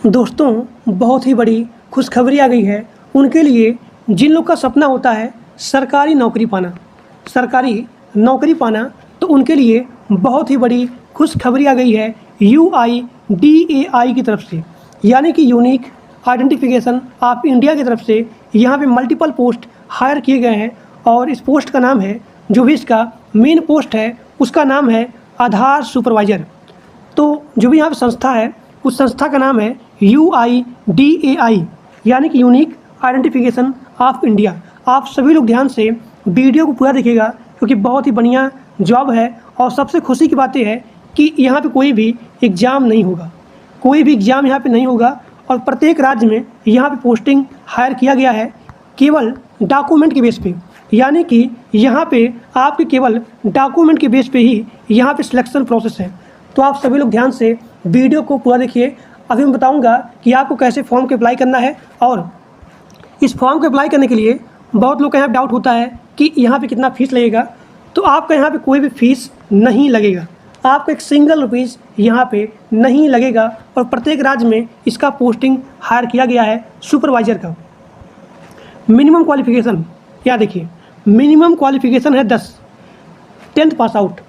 दोस्तों, बहुत ही बड़ी खुशखबरी आ गई है उनके लिए जिन लोग का सपना होता है सरकारी नौकरी पाना। तो उनके लिए बहुत ही बड़ी खुशखबरी आ गई है UIDAI की तरफ से, यानी कि यूनिक आइडेंटिफिकेशन ऑफ इंडिया की तरफ से यहाँ पे मल्टीपल पोस्ट हायर किए गए हैं। और इस पोस्ट का नाम है, जो भी इसका मेन पोस्ट है उसका नाम है आधार सुपरवाइज़र। तो जो भी यहाँ पे संस्था है उस संस्था का नाम है UIDAI, यानी कि यूनिक आइडेंटिफिकेशन ऑफ इंडिया। आप सभी लोग ध्यान से वीडियो को पूरा देखिएगा, क्योंकि बहुत ही बढ़िया जॉब है। और सबसे खुशी की बात यह है कि यहाँ पे कोई भी एग्ज़ाम नहीं होगा, और प्रत्येक राज्य में यहाँ पे पोस्टिंग हायर किया गया है केवल डॉक्यूमेंट के बेस पे, यानी कि यहाँ पे आपके केवल डॉक्यूमेंट के बेस पे ही यहाँ पे सिलेक्शन प्रोसेस है। तो आप सभी लोग ध्यान से वीडियो को पूरा देखिए। अभी मैं बताऊंगा कि आपको कैसे फॉर्म को अप्लाई करना है। और इस फॉर्म को अप्लाई करने के लिए बहुत लोग का यहाँ डाउट होता है कि यहाँ पे कितना फ़ीस लगेगा। तो आपका यहाँ पे कोई भी फ़ीस नहीं लगेगा, आपको एक सिंगल रुपीज़ यहाँ पे नहीं लगेगा। और प्रत्येक राज्य में इसका पोस्टिंग हायर किया गया है सुपरवाइज़र का। मिनिमम क्वालिफ़िकेशन यहाँ देखिए, मिनिमम क्वालिफ़िकेशन है 10th पास आउट,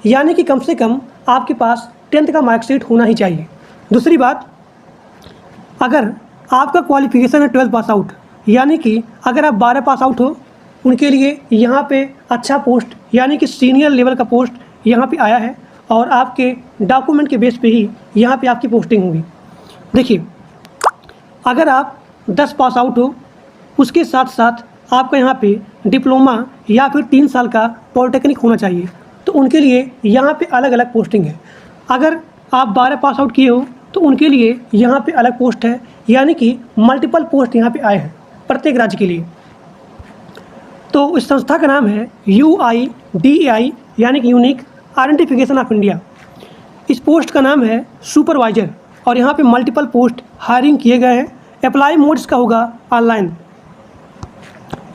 यानी कि कम से कम आपके पास 10th का मार्कशीट होना ही चाहिए। दूसरी बात, अगर आपका क्वालिफ़िकेशन है 12th पास आउट, यानी कि अगर आप 12 पास आउट हो, उनके लिए यहाँ पे अच्छा पोस्ट, यानी कि सीनियर लेवल का पोस्ट यहाँ पे आया है। और आपके डॉक्यूमेंट के बेस पे ही यहाँ पे आपकी पोस्टिंग होगी। देखिए, अगर आप 10 पास आउट हो, उसके साथ साथ आपका यहाँ पे डिप्लोमा या फिर 3 साल का पॉलिटेक्निक होना चाहिए, तो उनके लिए यहाँ पे अलग अलग पोस्टिंग है। अगर आप 12 पास आउट किए हो तो उनके लिए यहाँ पे अलग पोस्ट है, यानी कि मल्टीपल पोस्ट यहाँ पे आए हैं प्रत्येक राज्य के लिए। तो इस संस्था का नाम है UIDAI, यानी कि यूनिक आइडेंटिफिकेशन ऑफ इंडिया। इस पोस्ट का नाम है सुपरवाइज़र, और यहाँ पे मल्टीपल पोस्ट हायरिंग किए गए हैं। अप्लाई मोड इसका होगा ऑनलाइन,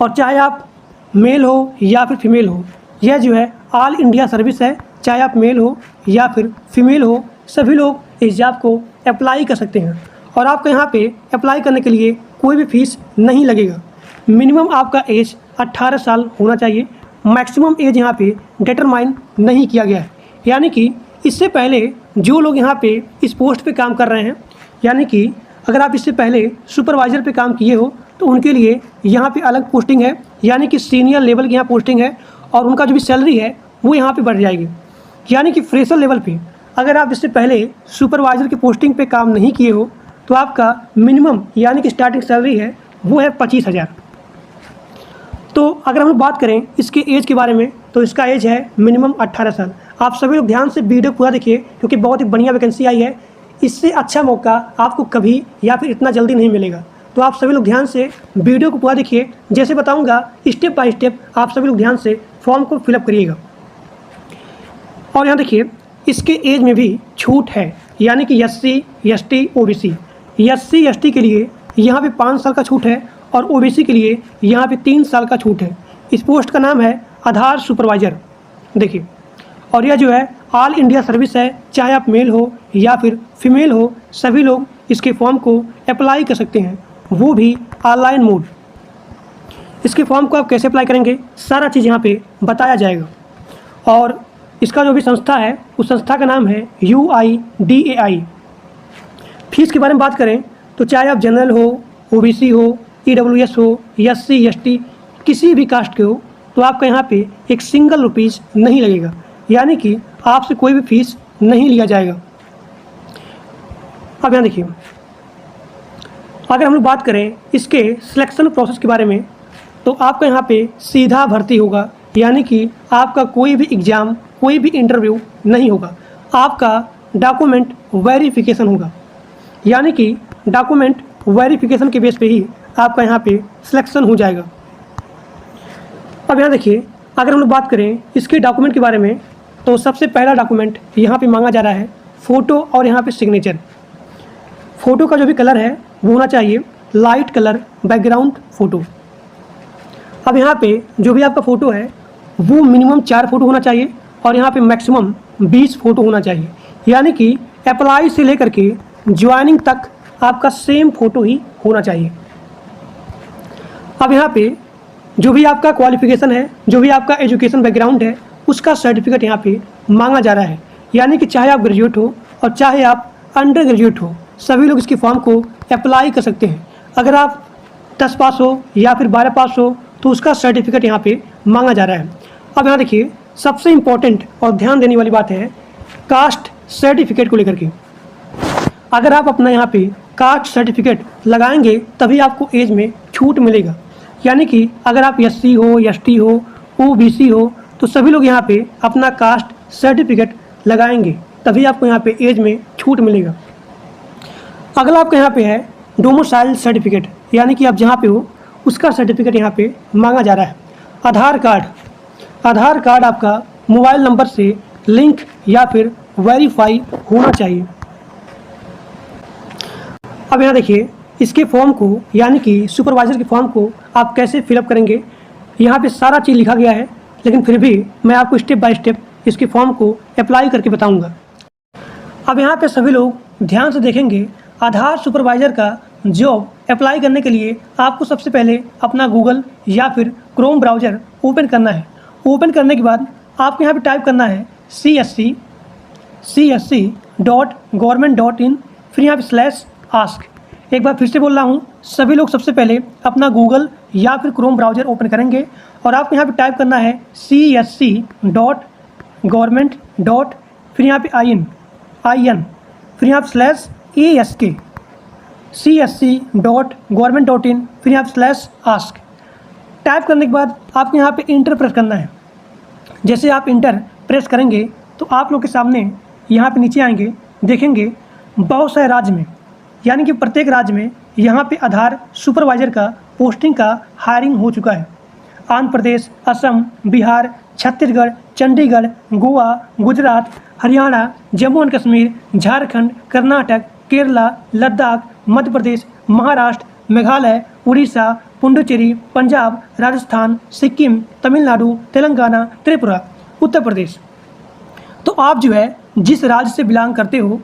और चाहे आप मेल हो या फिर फीमेल हो, यह जो है ऑल इंडिया सर्विस है। चाहे आप मेल हो या फिर फीमेल हो, सभी लोग इस जॉब को अप्लाई कर सकते हैं। और आपको यहाँ पे अप्लाई करने के लिए कोई भी फ़ीस नहीं लगेगा। मिनिमम आपका एज 18 साल होना चाहिए। मैक्सिमम एज यहाँ पे डिटरमाइन नहीं किया गया है, यानी कि इससे पहले जो लोग यहाँ पे इस पोस्ट पे काम कर रहे हैं, यानी कि अगर आप इससे पहले सुपरवाइज़र पे काम किए हो तो उनके लिए यहाँ पे अलग पोस्टिंग है, यानी कि सीनियर लेवल की यहाँ पोस्टिंग है। और उनका जो भी सैलरी है वो यहाँ पे बढ़ जाएगी। यानी कि फ्रेशर लेवल पे अगर आप इससे पहले सुपरवाइज़र की पोस्टिंग पे काम नहीं किए हो तो आपका मिनिमम, यानी कि स्टार्टिंग सैलरी है वो है 25,000। तो अगर हम लोग बात करें इसके एज के बारे में, तो इसका एज है मिनिमम 18 साल। आप सभी लोग ध्यान से वीडियो पूरा देखिए, क्योंकि बहुत ही बढ़िया वैकेंसी आई है। इससे अच्छा मौका आपको कभी या फिर इतना जल्दी नहीं मिलेगा। तो आप सभी लोग ध्यान से वीडियो को पूरा देखिए। जैसे बताऊंगा स्टेप बाय स्टेप आप सभी लोग ध्यान से फॉर्म को फिलअप करिएगा। और यहाँ देखिए, इसके एज में भी छूट है, यानी कि SC ST OBC। SC ST के लिए यहाँ पे 5 साल का छूट है, और OBC के लिए यहाँ पे 3 साल का छूट है। इस पोस्ट का नाम है आधार सुपरवाइज़र। देखिए, और यह जो है ऑल इंडिया सर्विस है। चाहे आप मेल हो या फिर फीमेल हो, सभी लोग इसके फॉर्म को अप्लाई कर सकते हैं, वो भी ऑनलाइन मोड। इसके फॉर्म को आप कैसे अप्लाई करेंगे, सारा चीज़ यहाँ पे बताया जाएगा। और इसका जो भी संस्था है उस संस्था का नाम है UIDAI। फीस के बारे में बात करें तो चाहे आप जनरल हो, OBC हो, EWS हो, SC ST किसी भी कास्ट के हो, तो आपका यहाँ पे एक सिंगल रुपीज़ नहीं लगेगा, यानी कि आपसे कोई भी फीस नहीं लिया जाएगा। अब यहाँ देखिए, अगर हम लोग बात करें इसके सिलेक्शन प्रोसेस के बारे में, तो आपका यहाँ पे सीधा भर्ती होगा, यानी कि आपका कोई भी एग्ज़ाम, कोई भी इंटरव्यू नहीं होगा। आपका डॉक्यूमेंट वेरिफिकेशन होगा, यानी कि डॉक्यूमेंट वेरिफिकेशन के बेस पे ही आपका यहाँ पे सिलेक्शन हो जाएगा। अब यहाँ देखिए, अगर हम लोग बात करें इसके डॉक्यूमेंट के बारे में, तो सबसे पहला डॉक्यूमेंट यहाँ पे मांगा जा रहा है फ़ोटो, और यहाँ पे सिग्नेचर। फ़ोटो का जो भी कलर है वो होना चाहिए लाइट कलर बैकग्राउंड फ़ोटो। अब यहाँ पे जो भी आपका फ़ोटो है वो मिनिमम 4 फ़ोटो होना चाहिए, और यहाँ पे मैक्सिमम 20 फ़ोटो होना चाहिए। यानी कि अप्लाई से लेकर के ज्वाइनिंग तक आपका सेम फ़ोटो ही होना चाहिए। अब यहाँ पे जो भी आपका क्वालिफिकेशन है, जो भी आपका एजुकेशन बैकग्राउंड है, उसका सर्टिफिकेट यहाँ पे मांगा जा रहा है। यानी कि चाहे आप ग्रेजुएट हो और चाहे आप अंडर ग्रेजुएट हो, सभी लोग इसके फॉर्म को अप्लाई कर सकते हैं। अगर आप 10 पास हो या फिर 12 पास हो तो उसका सर्टिफिकेट यहाँ पे मांगा जा रहा है। अब यहाँ देखिए, सबसे इम्पोर्टेंट और ध्यान देने वाली बात है कास्ट सर्टिफिकेट को लेकर के। अगर आप अपना यहाँ पे कास्ट सर्टिफिकेट लगाएंगे तभी आपको एज में छूट मिलेगा। यानी कि अगर आप SC हो, ST हो, OBC हो, तो सभी लोग यहाँ पे अपना कास्ट सर्टिफिकेट लगाएंगे तभी आपको यहाँ पे एज में छूट मिलेगा। अगला आपका यहाँ पे है डोमिसाइल सर्टिफिकेट, यानी कि आप जहाँ पे हो उसका सर्टिफिकेट यहाँ पे मांगा जा रहा है। आधार कार्ड आपका मोबाइल नंबर से लिंक या फिर वेरीफाई होना चाहिए। अब यहाँ देखिए, इसके फॉर्म को यानी कि सुपरवाइज़र के फॉर्म को आप कैसे फिलअप करेंगे, यहाँ पे सारा चीज़ लिखा गया है, लेकिन फिर भी मैं आपको स्टेप बाय स्टेप इसके फॉर्म को अप्लाई करके बताऊंगा। अब यहाँ पे सभी लोग ध्यान से देखेंगे, आधार सुपरवाइज़र का जॉब अप्लाई करने के लिए आपको सबसे पहले अपना गूगल या फिर क्रोम ब्राउज़र ओपन करना है। ओपन करने के बाद आपको यहाँ पे टाइप करना है csc.government.in, फिर यहाँ पे /ask। एक बार फिर से बोल रहा हूँ, सभी लोग सबसे पहले अपना गूगल या फिर क्रोम ब्राउज़र ओपन करेंगे और आपको यहाँ पे टाइप करना है csc.government. फिर यहाँ पे in, फिर यहाँ पे /ask, csc.government.in, फिर यहाँ पे /ask। टाइप करने के बाद आपको यहाँ पे इंटर प्रेस करना है। जैसे आप इंटर प्रेस करेंगे तो आप लोग के सामने यहाँ पे नीचे आएंगे, देखेंगे बहुत सारे राज्य में, यानी कि प्रत्येक राज्य में यहाँ पे आधार सुपरवाइज़र का पोस्टिंग का हायरिंग हो चुका है। आंध्र प्रदेश, असम, बिहार, छत्तीसगढ़, चंडीगढ़, गोवा, गुजरात, हरियाणा, जम्मू एंड कश्मीर, झारखंड, कर्नाटक, केरला, लद्दाख, मध्य प्रदेश, महाराष्ट्र, मेघालय, उड़ीसा, पुडुचेरी, पंजाब, राजस्थान, सिक्किम, तमिलनाडु, तेलंगाना, त्रिपुरा, उत्तर प्रदेश। तो आप जो है जिस राज्य से बिलोंग करते हो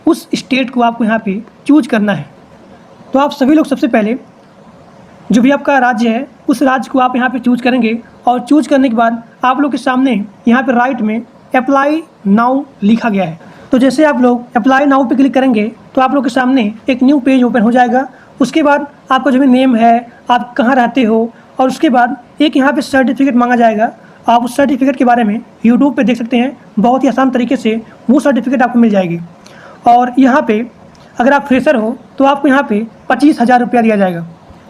उस स्टेट को आपको यहाँ पे चूज करना है। तो आप सभी लोग सबसे पहले जो भी आपका राज्य है उस राज्य को आप यहाँ पे चूज करेंगे और चूज करने के बाद आप लोग के सामने यहाँ पे राइट में अप्लाई नाउ लिखा गया है। तो जैसे आप लोग अप्लाई नाउ पे क्लिक करेंगे तो आप लोग के सामने एक न्यू पेज ओपन हो जाएगा। उसके बाद आपका जो भी नेम है, आप कहाँ रहते हो, और उसके बाद एक यहाँ पे सर्टिफिकेट मांगा जाएगा। आप उस सर्टिफिकेट के बारे में यूट्यूब पे देख सकते हैं, बहुत ही आसान तरीके से वो सर्टिफिकेट आपको मिल जाएगी। और यहाँ पे अगर आप फ्रेशर हो तो आपको यहाँ पे 25,000 रुपया दिया जाएगा।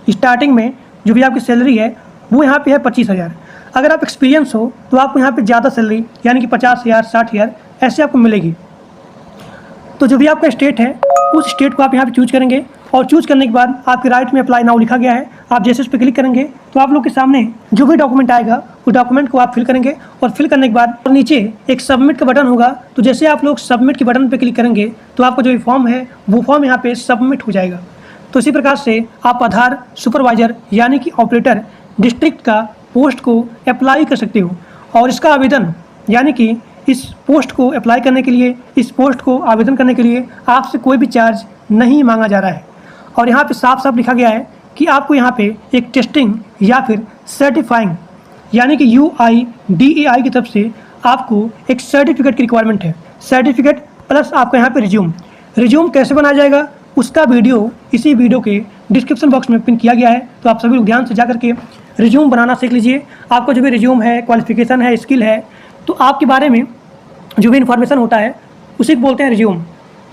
स्टार्टिंग में जो भी आपकी सैलरी है वो यहाँ पे है 25,000। अगर आप एक्सपीरियंस हो तो आपको यहाँ पे ज़्यादा सैलरी यानी कि 50,000, 60,000 ऐसे आपको मिलेगी। तो जो भी आपका स्टेट है उस स्टेट को आप यहाँ पे चूज करेंगे और चूज करने के बाद आपके राइट में अप्लाई नाउ लिखा गया है। आप जैसे उस पर क्लिक करेंगे तो आप लोग के सामने जो भी डॉक्यूमेंट आएगा उस डॉक्यूमेंट को आप फिल करेंगे और फिल करने के बाद नीचे एक सबमिट का बटन होगा। तो जैसे आप लोग सबमिट के बटन पर क्लिक करेंगे तो आपका जो भी फॉर्म है वो फॉर्म यहाँ पे सबमिट हो जाएगा। तो इसी प्रकार से आप आधार सुपरवाइज़र यानी कि ऑपरेटर डिस्ट्रिक्ट का पोस्ट को अप्लाई कर सकते हो। और इसका आवेदन यानी कि इस पोस्ट को अप्लाई करने के लिए, इस पोस्ट को आवेदन करने के लिए आपसे कोई भी चार्ज नहीं मांगा जा रहा है। और यहाँ पे साफ साफ लिखा गया है कि आपको यहाँ पे एक टेस्टिंग या फिर सर्टिफाइंग यानी कि UIDAI की तरफ से आपको एक सर्टिफिकेट की रिक्वायरमेंट है। सर्टिफिकेट प्लस आपका यहाँ पे रिज्यूम कैसे बनाया जाएगा उसका वीडियो इसी वीडियो के डिस्क्रिप्शन बॉक्स में पिन किया गया है। तो आप सभी लोग ध्यान से जा करके रिज्यूम बनाना सीख लीजिए। आपका जो भी रिज्यूम है, क्वालिफिकेशन है, स्किल है, तो आपके बारे में जो भी इन्फॉर्मेशन होता है उसी को बोलते हैं रिज्यूम।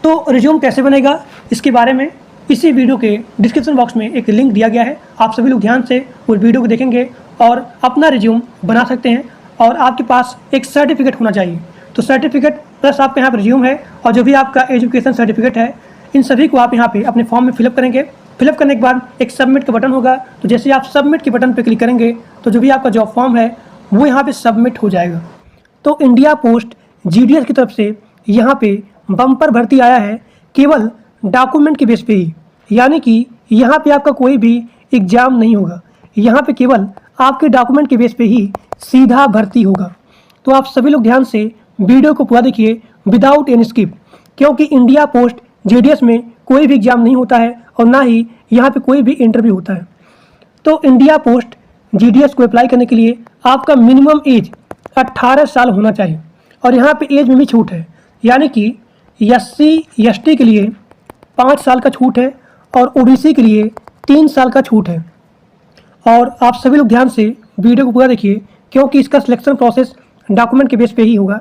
तो रिज्यूम कैसे बनेगा इसके बारे में इसी वीडियो के डिस्क्रिप्शन बॉक्स में एक लिंक दिया गया है। आप सभी लोग ध्यान से उस वीडियो को देखेंगे और अपना रिज्यूम बना सकते हैं। और आपके पास एक सर्टिफिकेट होना चाहिए। तो सर्टिफिकेट प्लस आपके यहाँ पर रिज्यूम है और जो भी आपका एजुकेशन सर्टिफिकेट है, इन सभी को आप यहाँ पे अपने फॉर्म में फिलअप करेंगे। फिलअप करने के बाद एक सबमिट का बटन होगा। तो जैसे आप सबमिट के बटन पर क्लिक करेंगे तो जो भी आपका जॉब फॉर्म है वो यहाँ पे सबमिट हो जाएगा। तो इंडिया पोस्ट GDS की तरफ से यहाँ पे बम्पर भर्ती आया है केवल डॉक्यूमेंट के बेस पे ही, यानी कि यहाँ पे आपका कोई भी एग्ज़ाम नहीं होगा। यहाँ पे केवल आपके डॉक्यूमेंट के बेस पे ही सीधा भर्ती होगा। तो आप सभी लोग ध्यान से वीडियो को पूरा देखिए विदाउट एनी स्किप, क्योंकि इंडिया पोस्ट GDS में कोई भी एग्जाम नहीं होता है और ना ही यहाँ पे कोई भी इंटरव्यू होता है। तो इंडिया पोस्ट GDS को अप्लाई करने के लिए आपका मिनिमम एज 18 साल होना चाहिए और यहाँ पे एज में भी छूट है, यानी कि SC ST के लिए 5 साल का छूट है और OBC के लिए 3 साल का छूट है। और आप सभी लोग ध्यान से वीडियो को पूरा देखिए क्योंकि इसका सिलेक्शन प्रोसेस डॉक्यूमेंट के बेस पे ही होगा।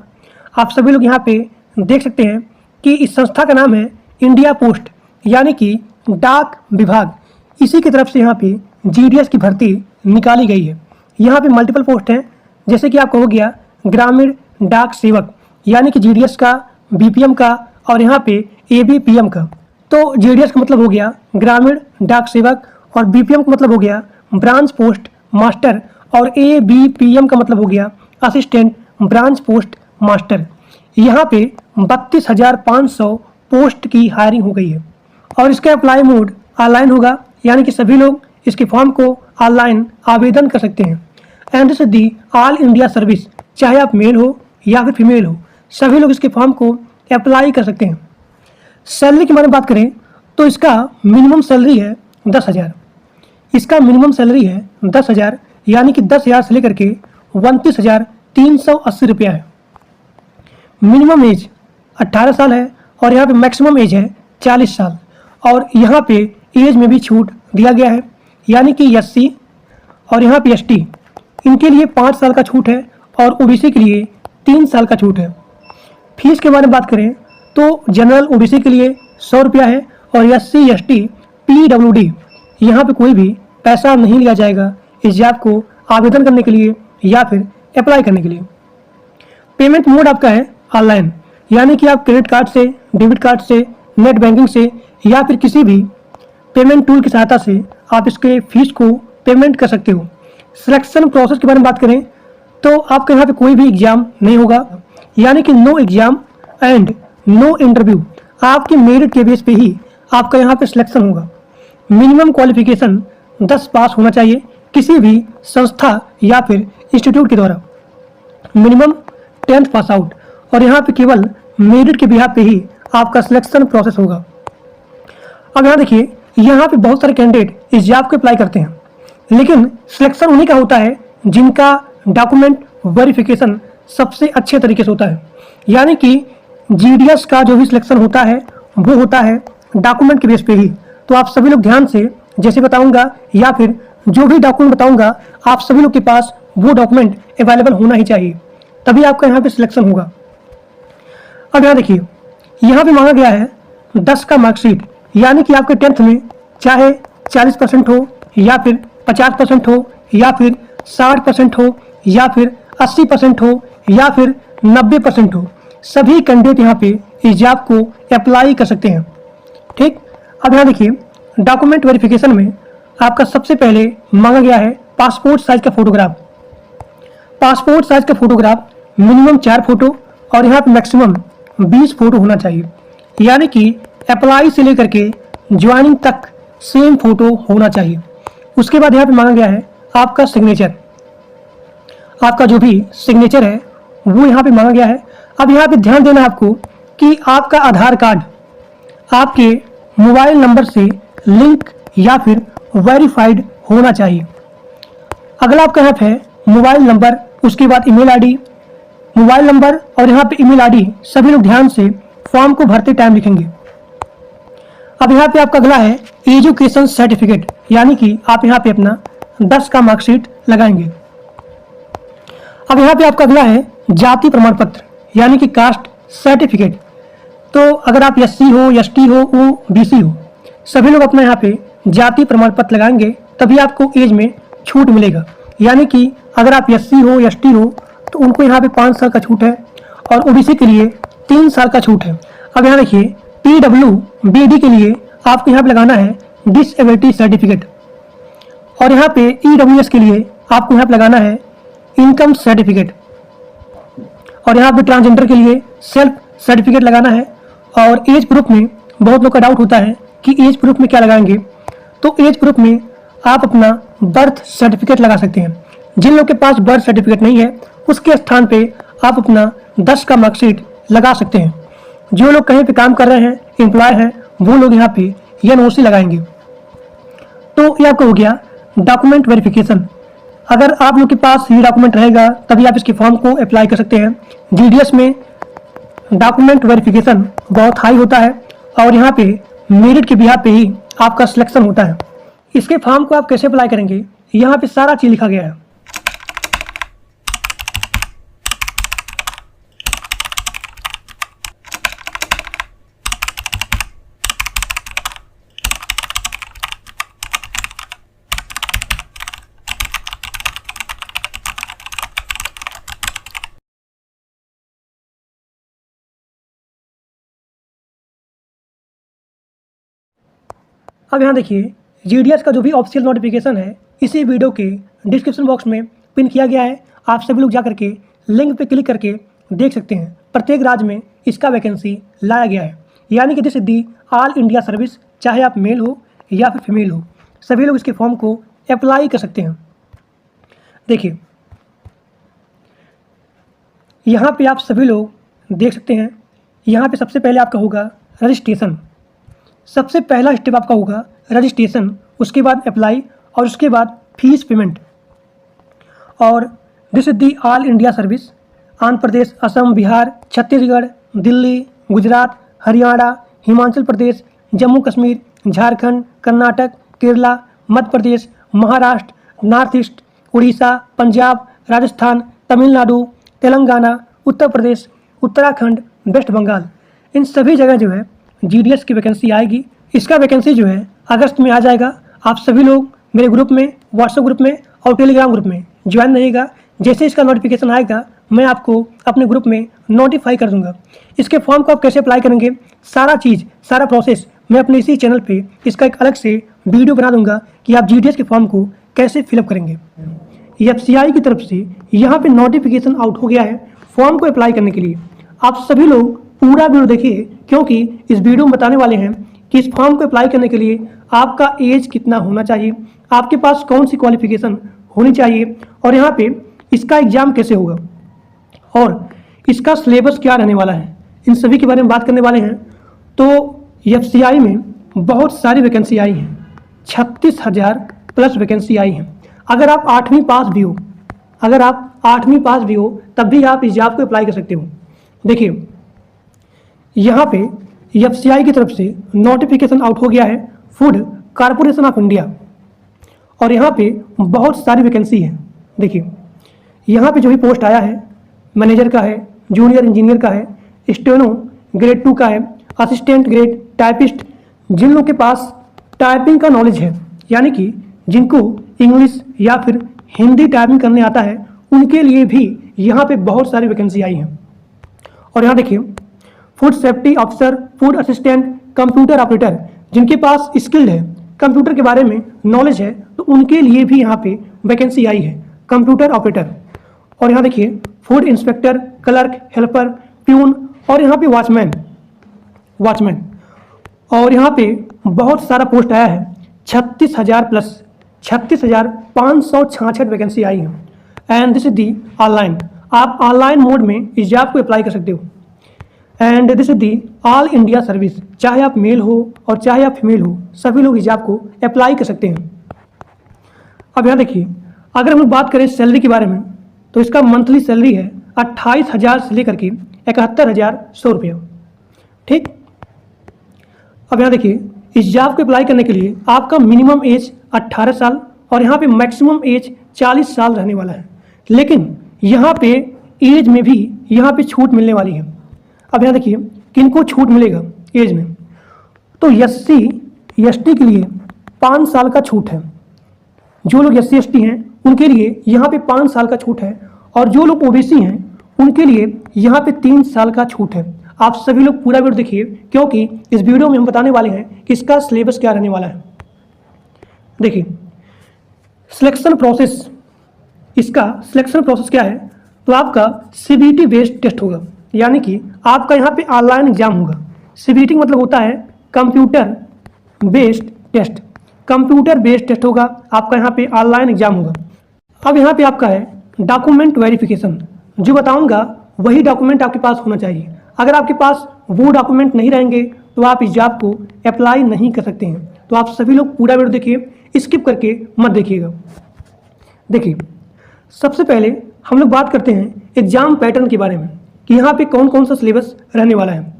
आप सभी लोग यहाँ पे देख सकते हैं कि इस संस्था का नाम है इंडिया पोस्ट, यानी कि डाक विभाग। इसी की तरफ से यहाँ पे GDS की भर्ती निकाली गई है। यहाँ पे मल्टीपल पोस्ट हैं, जैसे कि आपको हो गया ग्रामीण डाक सेवक, यानी कि GDS का, BPM का और यहाँ पे ABPM का। तो GDS का मतलब हो गया ग्रामीण डाक सेवक और BPM का मतलब हो गया ब्रांच पोस्ट मास्टर और ABPM का मतलब हो गया असिस्टेंट ब्रांच पोस्ट मास्टर। यहाँ पे 32,500 पोस्ट की हायरिंग हो गई है और इसका अप्लाई मोड ऑनलाइन होगा, यानी कि सभी लोग इसके फॉर्म को ऑनलाइन आवेदन कर सकते हैं। And this is the all India service, चाहे आप मेल हो या फिर फीमेल हो, सभी लोग इसके फॉर्म को अप्लाई कर सकते हैं। सैलरी के बारे में बात करें तो इसका मिनिमम सैलरी है 10,000। इसका मिनिमम सैलरी है 10,000, यानी कि 10,000 से लेकर के 29,380 रुपया है। मिनिमम एज 18 साल है और यहाँ पे मैक्सिमम एज है 40 साल और यहाँ पे एज में भी छूट दिया गया है, यानी कि SC और यहाँ पे ST इनके लिए 5 साल का छूट है और OBC के लिए 3 साल का छूट है। फीस के बारे में बात करें तो जनरल OBC के लिए 100 रुपया है और SC ST PWD यहाँ पे कोई भी पैसा नहीं लिया जाएगा इस जॉब को आवेदन करने के लिए या फिर अप्लाई करने के लिए। पेमेंट मोड आपका है ऑनलाइन, यानी कि आप क्रेडिट कार्ड से, डेबिट कार्ड से, नेट बैंकिंग से या फिर किसी भी पेमेंट टूल की सहायता से आप इसके फीस को पेमेंट कर सकते हो। सिलेक्शन प्रोसेस के बारे में बात करें तो आपके यहाँ पे कोई भी एग्जाम नहीं होगा, यानी कि no exam and no interview. आपके मेरिट के बेस पे ही आपका यहाँ पे सिलेक्शन होगा। मिनिमम क्वालिफिकेशन 10 पास होना चाहिए किसी भी संस्था या फिर इंस्टीट्यूट के द्वारा, मिनिमम 10th पास आउट और यहाँ पे केवल मेरिट के बिहाफ पे ही आपका सिलेक्शन प्रोसेस होगा। अब यहाँ देखिए, यहाँ पे बहुत सारे कैंडिडेट इस जॉब को अप्लाई करते हैं, लेकिन सिलेक्शन उन्हीं का होता है जिनका डॉक्यूमेंट वेरिफिकेशन सबसे अच्छे तरीके से होता है। यानी कि GDS का जो भी सिलेक्शन होता है वो होता है डॉक्यूमेंट के बेस पे ही। तो आप सभी लोग ध्यान से जैसे बताऊंगा या फिर जो भी डॉक्यूमेंट बताऊंगा आप सभी लोग के पास वो डॉक्यूमेंट अवेलेबल होना ही चाहिए, तभी आपका यहाँ पे सिलेक्शन होगा। अब यहाँ देखिए, यहाँ पे मांगा गया है 10 का मार्कशीट, यानी कि आपके 10th में चाहे 40% हो या फिर 50% हो या फिर 60% हो या फिर 80% हो या फिर 90% हो, सभी कैंडिडेट यहाँ पे इस जॉब को अप्लाई कर सकते हैं। ठीक, अब यहाँ देखिए, डॉक्यूमेंट वेरिफिकेशन में आपका सबसे पहले मांगा गया है पासपोर्ट साइज का फोटोग्राफ। पासपोर्ट साइज का फोटोग्राफ मिनिमम 4 फोटो और यहाँ पे मैक्सिमम 20 फोटो होना चाहिए, यानी कि अप्लाई से लेकर के ज्वाइनिंग तक सेम फोटो होना चाहिए। उसके बाद यहाँ पे मांगा गया है आपका सिग्नेचर। आपका जो भी सिग्नेचर है वो यहाँ पे मांगा गया है। अब यहाँ पे ध्यान देना है आपको कि आपका आधार कार्ड आपके मोबाइल नंबर से लिंक या फिर वेरीफाइड होना चाहिए। अगला आपका यहाँ पे है मोबाइल नंबर, उसके बाद ईमेल आईडी, मोबाइल नंबर और यहाँ पे ईमेल आईडी सभी लोग ध्यान से फॉर्म को भरते टाइम लिखेंगे। अब यहाँ पे आपका अगला है एजुकेशन सर्टिफिकेट, यानी कि आप यहाँ पे अपना 10 का मार्कशीट लगाएंगे। अब यहाँ पे आपका अगला है जाति प्रमाण पत्र, यानी कि कास्ट सर्टिफिकेट। तो अगर आप SC हो, ST हो, OBC हो, सभी लोग अपना यहाँ पे जाति प्रमाण पत्र लगाएंगे, तभी आपको एज में छूट मिलेगा। यानी कि अगर आप SC हो, ST हो तो उनको यहाँ पे 5 साल का छूट है और OBC के लिए 3 साल का छूट है। अब यहाँ देखिए, PWBD के लिए आपको यहाँ पे लगाना है डिसेबिलिटी सर्टिफिकेट और यहाँ पे EWS के लिए आपको यहाँ पे लगाना है इनकम सर्टिफिकेट और यहाँ पे ट्रांसजेंडर के लिए सेल्फ सर्टिफिकेट लगाना है। और एज प्रूफ में बहुत लोग का डाउट होता है कि एज प्रूफ में क्या लगाएंगे, तो एज प्रूफ में आप अपना बर्थ सर्टिफिकेट लगा सकते हैं। जिन लोग के पास बर्थ सर्टिफिकेट नहीं है उसके स्थान पे आप अपना 10 का मार्कशीट लगा सकते हैं। जो लोग कहीं पे काम कर रहे हैं, एम्प्लॉय हैं, वो लोग यहाँ पे NOC लगाएंगे। तो ये आपका हो गया डॉक्यूमेंट वेरिफिकेशन। अगर आप लोग के पास ये डॉक्यूमेंट रहेगा तभी आप इसके फॉर्म को अप्लाई कर सकते हैं। GDS में डॉक्यूमेंट वेरिफिकेशन बहुत हाई होता है और यहाँ पे मेरिट के बिहाफ पे ही आपका सिलेक्शन होता है। इसके फॉर्म को आप कैसे अप्लाई करेंगे, यहाँ पे सारा चीज़ लिखा गया है। अब यहाँ देखिए GDS का जो भी ऑफिशियल नोटिफिकेशन है इसी वीडियो के डिस्क्रिप्शन बॉक्स में पिन किया गया है। आप सभी लोग जा करके लिंक पे क्लिक करके देख सकते हैं। प्रत्येक राज्य में इसका वैकेंसी लाया गया है, यानी कि Riddhi Siddhi all India service, चाहे आप मेल हो या फिर फीमेल हो, सभी लोग इसके फॉर्म को अप्लाई कर सकते हैं। देखिए यहाँ पे आप सभी लोग देख सकते हैं। यहाँ पे सबसे पहले आपका होगा रजिस्ट्रेशन। सबसे पहला स्टेप आपका होगा रजिस्ट्रेशन, उसके बाद अप्लाई और उसके बाद फीस पेमेंट। और Riddhi Siddhi all India service Andhra Pradesh, Assam, Bihar, Chhattisgarh, Delhi, Gujarat, Haryana, Himachal Pradesh, Jammu Kashmir, Jharkhand, Karnataka, Kerala, Madhya Pradesh, Maharashtra, north east, Orissa, Punjab, Rajasthan, Tamil Nadu, Telangana, Uttar Pradesh, Uttarakhand, waste Bengal, इन सभी जगह जो है GDS की वैकेंसी आएगी। इसका वैकेंसी जो है अगस्त में आ जाएगा। आप सभी लोग मेरे ग्रुप में, व्हाट्सएप ग्रुप में और टेलीग्राम ग्रुप में ज्वाइन रहिएगा। जैसे इसका नोटिफिकेशन आएगा मैं आपको अपने ग्रुप में नोटिफाई कर दूंगा। इसके फॉर्म को आप कैसे अप्लाई करेंगे, सारा चीज़, सारा प्रोसेस मैं अपने इसी चैनल पे इसका एक अलग से वीडियो बना दूंगा कि आप GDS के फॉर्म को कैसे फिलअप करेंगे। FCI की तरफ से यहाँ पे नोटिफिकेशन आउट हो गया है फॉर्म को अप्लाई करने के लिए। आप सभी लोग पूरा वीडियो देखिए, क्योंकि इस वीडियो में बताने वाले हैं कि इस फॉर्म को अप्लाई करने के लिए आपका एज कितना होना चाहिए, आपके पास कौन सी क्वालिफिकेशन होनी चाहिए और यहाँ पे इसका एग्ज़ाम कैसे होगा और इसका सिलेबस क्या रहने वाला है, इन सभी के बारे में बात करने वाले हैं। तो FCI में बहुत सारी वैकेंसी आई हैं, 36,000 प्लस वैकेंसी आई हैं। अगर आप 8वीं पास भी हो, अगर आप 8वीं पास भी हो तब भी आप इस जॉब को अप्लाई कर सकते हो। देखिए यहाँ पे FCI की तरफ से नोटिफिकेशन आउट हो गया है फूड कॉरपोरेशन ऑफ इंडिया और यहाँ पे बहुत सारी वैकेंसी है। देखिए यहाँ पे जो भी पोस्ट आया है मैनेजर का है, जूनियर इंजीनियर का है, स्टेनो ग्रेड 2 का है, असिस्टेंट ग्रेड टाइपिस्ट। जिन लोगों के पास टाइपिंग का नॉलेज है, यानी कि जिनको इंग्लिश या फिर हिंदी टाइपिंग करने आता है, उनके लिए भी यहाँ पे बहुत सारी वैकेंसी आई हैं। और यहाँ देखिए food safety officer, food assistant, computer operator, जिनके पास स्किल्ड है, कंप्यूटर के बारे में नॉलेज है, तो उनके लिए भी यहाँ पे वैकेंसी आई है कंप्यूटर ऑपरेटर। और यहाँ देखिए food inspector, clerk, helper, peon और यहाँ पे वॉचमैन। और यहाँ पे बहुत सारा पोस्ट आया है, 36,000 प्लस, 36,566 वैकेंसी आई है। And this is the online, आप ऑनलाइन मोड में इस जॉब को अप्लाई कर सकते हो। And this is the all India service, चाहे आप मेल हो और चाहे आप फीमेल हो, सभी लोग इस जॉब को अप्लाई कर सकते हैं। अब यहाँ देखिए अगर हम लोग बात करें सैलरी के बारे में तो इसका मंथली सैलरी है 28,000 से लेकर के 71,100 रुपया। ठीक, अब यहाँ देखिए इस जॉब को अप्लाई करने के लिए आपका मिनिमम एज 18 साल और यहाँ पे मैक्सिमम एज 40 साल रहने वाला है। लेकिन यहाँ पे एज में भी यहाँ पे छूट मिलने वाली है। अब यहाँ देखिए किनको छूट मिलेगा एज में, तो SC ST के लिए 5 साल का छूट है। जो लोग SC ST हैं उनके लिए यहाँ पे 5 साल का छूट है और जो लोग OBC हैं उनके लिए यहाँ पे 3 साल का छूट है। आप सभी लोग पूरा वीडियो देखिए, क्योंकि इस वीडियो में हम बताने वाले हैं कि इसका सिलेबस क्या रहने वाला है। देखिए सिलेक्शन प्रोसेस, इसका सिलेक्शन प्रोसेस क्या है, तो आपका CBT बेस्ड टेस्ट होगा, यानी कि आपका यहाँ पे ऑनलाइन एग्जाम होगा। CBT मतलब होता है computer based test, computer based test होगा, आपका यहाँ पे ऑनलाइन एग्जाम होगा। अब यहाँ पे आपका है डॉक्यूमेंट वेरिफिकेशन, जो बताऊँगा वही डॉक्यूमेंट आपके पास होना चाहिए। अगर आपके पास वो डॉक्यूमेंट नहीं रहेंगे तो आप इस जॉब को अप्लाई नहीं कर सकते हैं। तो आप सभी लोग पूरा वीडियो देखिए, स्किप करके मत देखिएगा। देखिए, सबसे पहले हम लोग बात करते हैं एग्जाम पैटर्न के बारे में कि यहाँ पे कौन कौन सा सिलेबस रहने वाला है।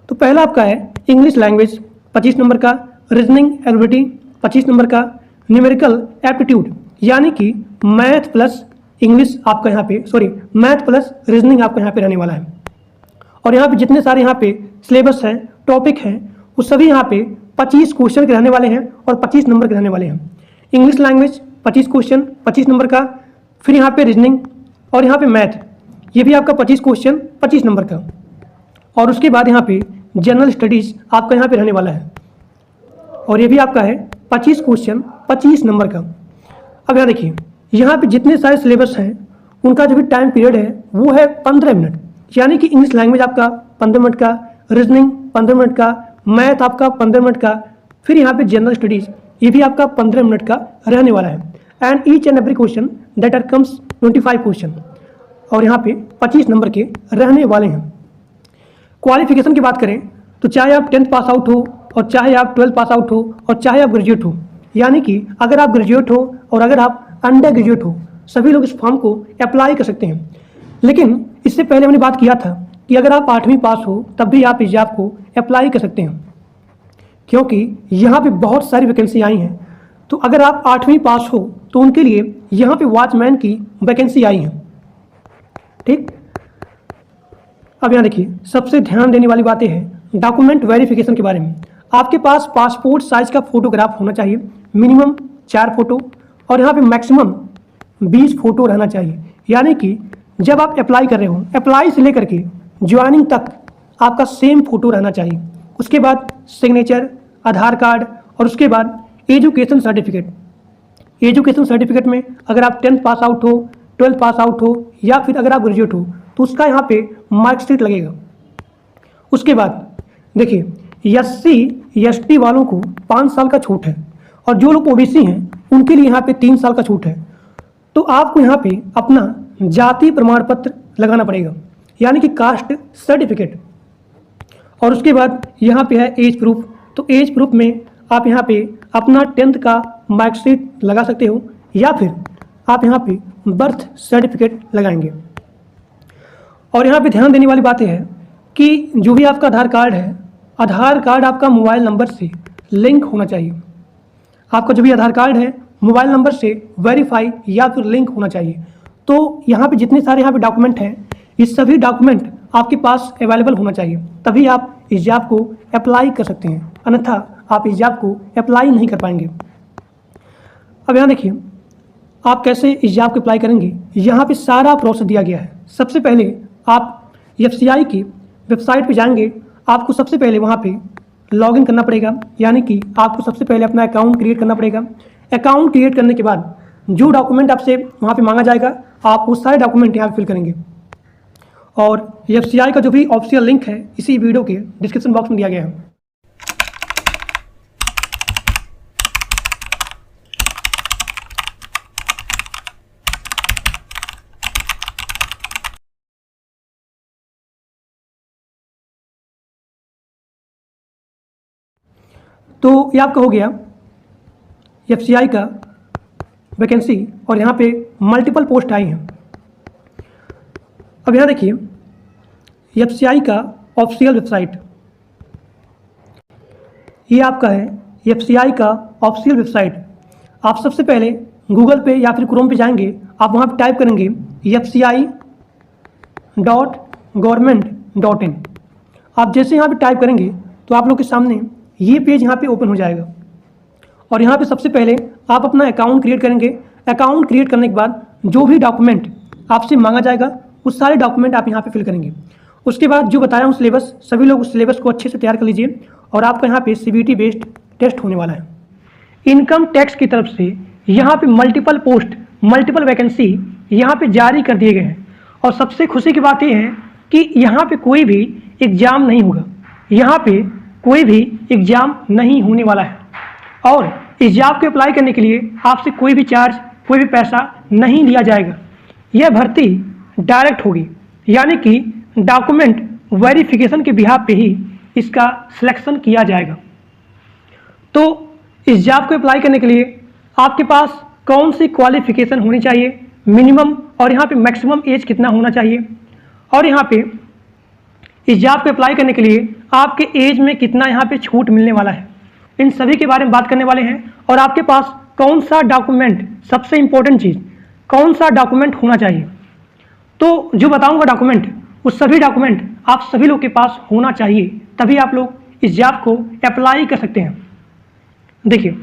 तो पहला आपका है इंग्लिश लैंग्वेज 25 नंबर का, रीजनिंग एबिलिटी 25 नंबर का, न्यूमेरिकल एप्टीट्यूड यानी कि मैथ प्लस इंग्लिश आपका यहाँ पे मैथ प्लस रीजनिंग आपका यहाँ पे रहने वाला है। और यहाँ पे जितने सारे यहाँ पे सिलेबस हैं, टॉपिक हैं, वो सभी यहाँ पे 25 क्वेश्चन के रहने वाले हैं और 25 नंबर के रहने वाले हैं। इंग्लिश लैंग्वेज 25 क्वेश्चन 25 नंबर का, फिर यहाँ पे रीजनिंग और यहाँ पे मैथ, ये भी आपका 25 क्वेश्चन 25 नंबर का। और उसके बाद यहाँ पे जनरल स्टडीज़ आपका यहाँ पे रहने वाला है और ये भी आपका है 25 क्वेश्चन 25 नंबर का। अब यहाँ देखिए, यहाँ पे जितने सारे सिलेबस हैं उनका जो भी टाइम पीरियड है वो है 15 मिनट, यानी कि इंग्लिश लैंग्वेज आपका 15 मिनट का, रीजनिंग 15 मिनट का, मैथ आपका 15 मिनट का, फिर यहाँ पे जनरल स्टडीज़ ये भी आपका 15 मिनट का रहने वाला है। And each and every question that are comes 25 question और यहाँ पे 25 नंबर के रहने वाले हैं। क्वालिफिकेशन की बात करें तो चाहे आप 10th पास आउट हो और चाहे आप 12th पास आउट हो और चाहे आप ग्रेजुएट हो, यानी कि अगर आप ग्रेजुएट हो और अगर आप अंडर ग्रेजुएट हो, सभी लोग इस फॉर्म को अप्लाई कर सकते हैं। लेकिन इससे पहले हमने बात किया था कि अगर आप 8वीं पास हो तब भी आप इस जॉब को अप्लाई कर सकते हैं, क्योंकि यहाँ पे बहुत सारी वैकेंसी आई हैं। तो अगर आप 8वीं पास हो तो उनके लिए यहाँ पे वॉचमैन की वैकेंसी आई है। ठीक, अब यहाँ देखिए, सबसे ध्यान देने वाली बातें हैं डॉक्यूमेंट वेरिफिकेशन के बारे में। आपके पास पासपोर्ट साइज का फोटोग्राफ होना चाहिए, मिनिमम 4 फोटो और यहाँ पे मैक्सिमम 20 फोटो रहना चाहिए। यानी कि जब आप अप्लाई कर रहे हो, अप्लाई से लेकर के ज्वाइनिंग तक आपका सेम फोटो रहना चाहिए। उसके बाद सिग्नेचर, आधार कार्ड और उसके बाद एजुकेशन सर्टिफिकेट। एजुकेशन सर्टिफिकेट में अगर आप 10th पास आउट हो, 12th पास आउट हो या फिर अगर आप ग्रेजुएट हो तो उसका यहाँ पे मार्कशीट लगेगा। उसके बाद देखिए, SC ST वालों को 5 साल का छूट है और जो लोग OBC हैं उनके लिए यहाँ पे 3 साल का छूट है। तो आपको यहाँ पे अपना जाति प्रमाण पत्र लगाना पड़ेगा, यानी कि कास्ट सर्टिफिकेट। और उसके बाद यहाँ पे है एज प्रूफ। तो एज प्रूफ में आप यहाँ पे अपना 10th का मार्कशीट लगा सकते हो या फिर आप यहाँ पे बर्थ सर्टिफिकेट लगाएंगे। और यहाँ पे ध्यान देने वाली बातें हैं कि जो भी आपका आधार कार्ड है, आधार कार्ड आपका मोबाइल नंबर से लिंक होना चाहिए। आपका जो भी आधार कार्ड है मोबाइल नंबर से वेरीफाई या फिर लिंक होना चाहिए। तो यहाँ पे जितने सारे यहाँ पे डॉक्यूमेंट हैं, ये सभी डॉक्यूमेंट आपके पास अवेलेबल होना चाहिए, तभी आप इस जॉब को अप्लाई कर सकते हैं, अन्यथा आप इस जॉब को अप्लाई नहीं कर पाएंगे। अब यहाँ देखिए, आप कैसे इस जॉब को अप्लाई करेंगे, यहाँ पे सारा प्रोसेस दिया गया है। सबसे पहले आप FCI की वेबसाइट पे जाएंगे, आपको सबसे पहले वहाँ पे लॉगिन करना पड़ेगा, यानी कि आपको सबसे पहले अपना अकाउंट क्रिएट करना पड़ेगा। अकाउंट क्रिएट करने के बाद जो डॉक्यूमेंट आपसे वहाँ पे मांगा जाएगा, आप वो सारे डॉक्यूमेंट यहाँ पे फिल करेंगे। और FCI का जो भी ऑफिशियल लिंक है इसी वीडियो के डिस्क्रिप्शन बॉक्स में दिया गया है। तो ये आपका हो गया FCI का वैकेंसी और यहाँ पे मल्टीपल पोस्ट आई हैं। अब यहाँ देखिए, FCI का ऑफिशियल वेबसाइट, ये आपका है FCI का ऑफिशियल वेबसाइट। आप सबसे पहले गूगल पे या फिर क्रोम पे जाएंगे, आप वहाँ पे टाइप करेंगे fci.government.in। आप जैसे यहाँ पे टाइप करेंगे तो आप लोग के सामने ये पेज यहाँ पे ओपन हो जाएगा और यहाँ पे सबसे पहले आप अपना अकाउंट क्रिएट करेंगे। अकाउंट क्रिएट करने के बाद जो भी डॉक्यूमेंट आपसे मांगा जाएगा उस सारे डॉक्यूमेंट आप यहाँ पे फिल करेंगे। उसके बाद जो बताया हूँ सिलेबस, सभी लोग उस सिलेबस को अच्छे से तैयार कर लीजिए और आपका यहाँ पे CBT बेस्ड टेस्ट होने वाला है। इनकम टैक्स की तरफ से यहाँ पे मल्टीपल पोस्ट, मल्टीपल वैकेंसी यहाँ पे जारी कर दिए गए हैं। और सबसे खुशी की बात यह है कि यहाँ पे कोई भी एग्ज़ाम नहीं होगा, यहाँ पे कोई भी एग्ज़ाम नहीं होने वाला है। और इस जॉब को अप्लाई करने के लिए आपसे कोई भी चार्ज, कोई भी पैसा नहीं लिया जाएगा। यह भर्ती डायरेक्ट होगी, यानी कि डॉक्यूमेंट वेरिफिकेशन के बिहाफ पे ही इसका सिलेक्शन किया जाएगा। तो इस जॉब को अप्लाई करने के लिए आपके पास कौन सी क्वालिफिकेशन होनी चाहिए, मिनिमम और यहाँ पे मैक्सिमम एज कितना होना चाहिए, और यहाँ पे इस जॉब को अप्लाई करने के लिए आपके एज में कितना यहाँ पे छूट मिलने वाला है, इन सभी के बारे में बात करने वाले हैं। और आपके पास कौन सा डॉक्यूमेंट, सबसे इंपॉर्टेंट चीज़, कौन सा डॉक्यूमेंट होना चाहिए। तो जो बताऊंगा डॉक्यूमेंट, वो सभी डॉक्यूमेंट आप सभी लोग के पास होना चाहिए, तभी आप लोग इस जॉब को अप्लाई कर सकते हैं। देखिए,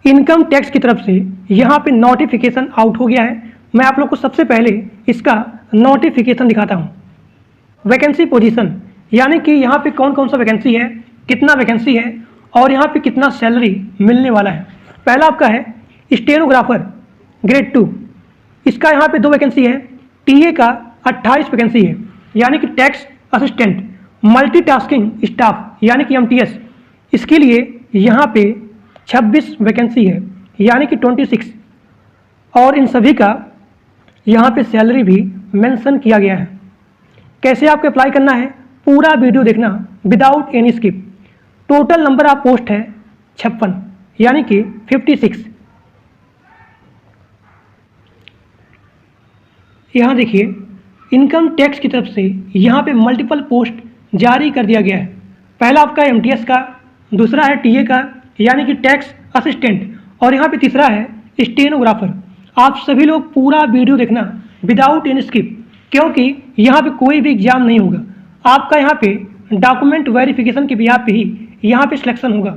इनकम टैक्स की तरफ से यहाँ पे नोटिफिकेशन आउट हो गया है। मैं आप लोग को सबसे पहले इसका नोटिफिकेशन दिखाता हूँ। वैकेंसी पोजीशन, यानी कि यहाँ पे कौन कौन सा वैकेंसी है, कितना वैकेंसी है और यहाँ पे कितना सैलरी मिलने वाला है। पहला आपका है स्टेनोग्राफर ग्रेड 2, इसका यहाँ पे 2 वैकेंसी है। टीए का 28 वैकेंसी है, यानी कि टैक्स असिस्टेंट मल्टीटास्किंग स्टाफ, यानी कि एमटीएस, इसके लिए यहाँ पे 26 वैकेंसी है, यानी कि 26। और इन सभी का यहाँ पे सैलरी भी मेंशन किया गया है। कैसे आपको अप्लाई करना है, पूरा वीडियो देखना without any skip. Total number of post है 56, यानी कि 56। यहाँ देखिए, इनकम टैक्स की तरफ से यहाँ पे मल्टीपल पोस्ट जारी कर दिया गया है। पहला आपका एमटीएस का, दूसरा है टीए का, यानी कि टैक्स असिस्टेंट, और यहाँ पे तीसरा है स्टेनोग्राफर। आप सभी लोग पूरा वीडियो देखना विदाउट एनी स्किप, क्योंकि यहाँ पे कोई भी एग्जाम नहीं होगा। आपका यहाँ पे डॉक्यूमेंट वेरिफिकेशन के बिहाफ पे ही यहाँ पे सिलेक्शन होगा।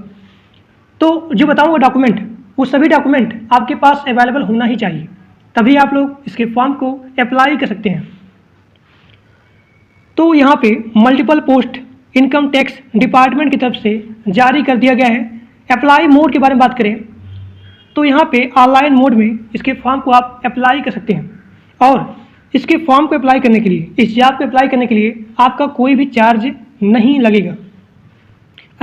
तो जो बताऊँगा डॉक्यूमेंट, वो सभी डॉक्यूमेंट आपके पास अवेलेबल होना ही चाहिए, तभी आप लोग इसके फॉर्म को अप्लाई कर सकते हैं। तो यहाँ पे multiple post income tax department की तरफ से जारी कर दिया गया है। अप्लाई मोड के बारे में बात करें तो यहाँ पे ऑनलाइन मोड में इसके फॉर्म को आप अप्लाई कर सकते हैं, और इसके फॉर्म को अप्लाई करने के लिए, इस जॉब को अप्लाई करने के लिए आपका कोई भी चार्ज नहीं लगेगा।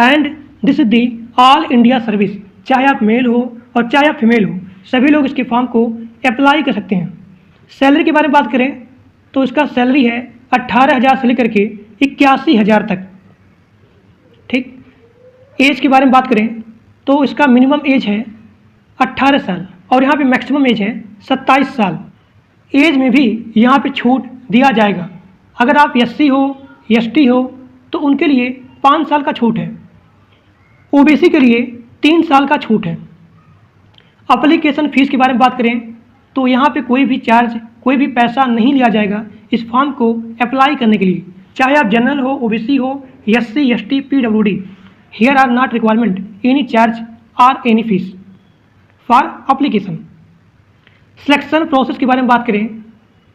And this is the all India service, चाहे आप मेल हो और चाहे आप फीमेल हो, सभी लोग इसके फॉर्म को अप्लाई कर सकते हैं। सैलरी के बारे में बात करें तो इसका सैलरी है 18,000 से लेकर के 81,000 तक। ठीक। एज के बारे में बात करें तो इसका मिनिमम एज है 18 साल और यहाँ पे मैक्सिमम एज है 27 साल। एज में भी यहाँ पे छूट दिया जाएगा। अगर आप एससी हो, एसटी हो तो उनके लिए 5 साल का छूट है। ओबीसी के लिए 3 साल का छूट है। एप्लीकेशन फ़ीस के बारे में बात करें तो यहाँ पे कोई भी चार्ज, कोई भी पैसा नहीं लिया जाएगा इस फॉर्म को अप्लाई करने के लिए। चाहे आप जनरल हो, ओबीसी हो, SC, ST, PWD, here are not requirement any charge और any fees for application. Selection process के बारे में बात करें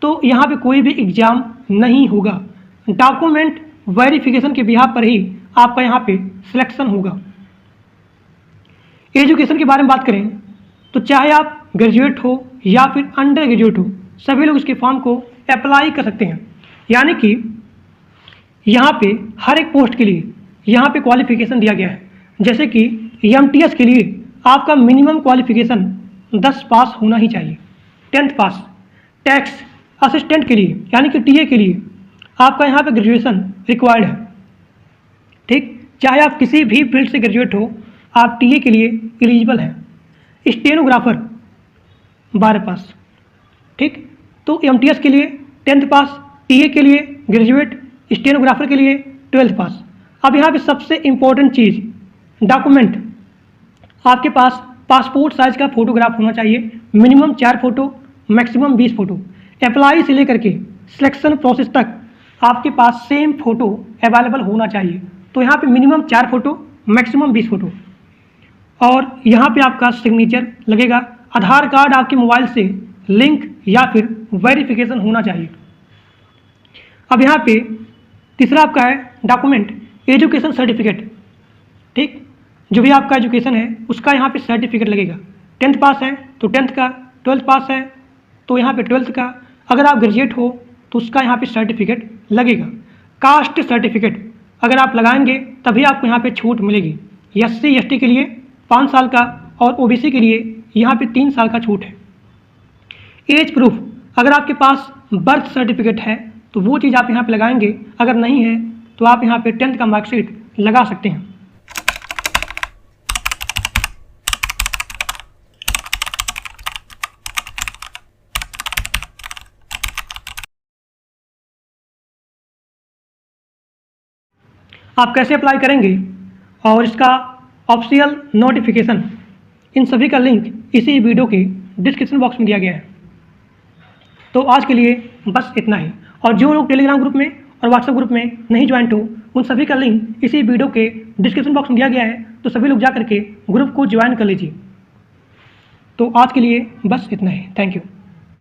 तो यहाँ पे कोई भी एग्ज़ाम नहीं होगा। डॉक्यूमेंट वेरिफिकेशन के बिहाफ पर ही आपका यहाँ पे सिलेक्शन होगा। एजुकेशन के बारे में बात करें तो चाहे आप ग्रेजुएट हो या फिर अंडर ग्रेजुएट हो, सभी लोग इसके फॉर्म को अप्लाई कर सकते हैं। यानी कि यहाँ पे हर एक पोस्ट के लिए यहाँ पे क्वालिफिकेशन दिया गया है। जैसे कि एमटीएस के लिए आपका मिनिमम क्वालिफिकेशन 10 पास होना ही चाहिए, 10th पास। टैक्स असिस्टेंट के लिए यानी कि टीए के लिए आपका यहाँ पे ग्रेजुएशन रिक्वायर्ड है। ठीक। चाहे आप किसी भी फील्ड से ग्रेजुएट हो, आप टीए के लिए एलिजिबल हैं। स्टेनोग्राफर 12 पास। ठीक। तो एमटीएस के लिए 10th पास, टीए के लिए ग्रेजुएट, स्टेनोग्राफर के लिए 12th पास। अब यहाँ पे सबसे इम्पोर्टेंट चीज़, डॉक्यूमेंट, आपके पास पासपोर्ट साइज का फोटोग्राफ होना चाहिए, minimum 4 photo, maximum 20 photo. Apply से लेकर के सिलेक्शन प्रोसेस तक आपके पास सेम फोटो अवेलेबल होना चाहिए। तो यहाँ पे मिनिमम 4 फोटो, मैक्सिमम 20 फोटो। और यहाँ पे आपका सिग्नेचर लगेगा। आधार कार्ड आपके मोबाइल से लिंक या फिर वेरिफिकेशन होना चाहिए। अब यहाँ पे तीसरा आपका है डॉक्यूमेंट, एजुकेशन सर्टिफिकेट। ठीक। जो भी आपका एजुकेशन है उसका यहाँ पे सर्टिफिकेट लगेगा। 10th पास है तो 10th का, 12th पास है तो यहाँ पे 12th का, अगर आप ग्रेजुएट हो तो उसका यहाँ पे सर्टिफिकेट लगेगा। कास्ट सर्टिफिकेट अगर आप लगाएंगे तभी आपको यहाँ पे छूट मिलेगी। एससी एसटी के लिए 5 साल का और ओबीसी के लिए यहाँ पे 3 साल का छूट है। एज प्रूफ, अगर आपके पास बर्थ सर्टिफिकेट है तो वो चीज़ आप यहाँ पे लगाएंगे, अगर नहीं है तो आप यहाँ पे 10th का मार्कशीट लगा सकते हैं। आप कैसे अप्लाई करेंगे और इसका ऑफिशियल नोटिफिकेशन, इन सभी का लिंक इसी वीडियो के डिस्क्रिप्शन बॉक्स में दिया गया है। तो आज के लिए बस इतना ही, और जो लोग टेलीग्राम ग्रुप में और व्हाट्सएप ग्रुप में नहीं ज्वाइंट हो, उन सभी का लिंक इसी वीडियो के डिस्क्रिप्शन बॉक्स में दिया गया है, तो सभी लोग जा करके ग्रुप को ज्वाइन कर लीजिए। तो आज के लिए बस इतना ही। Thank you.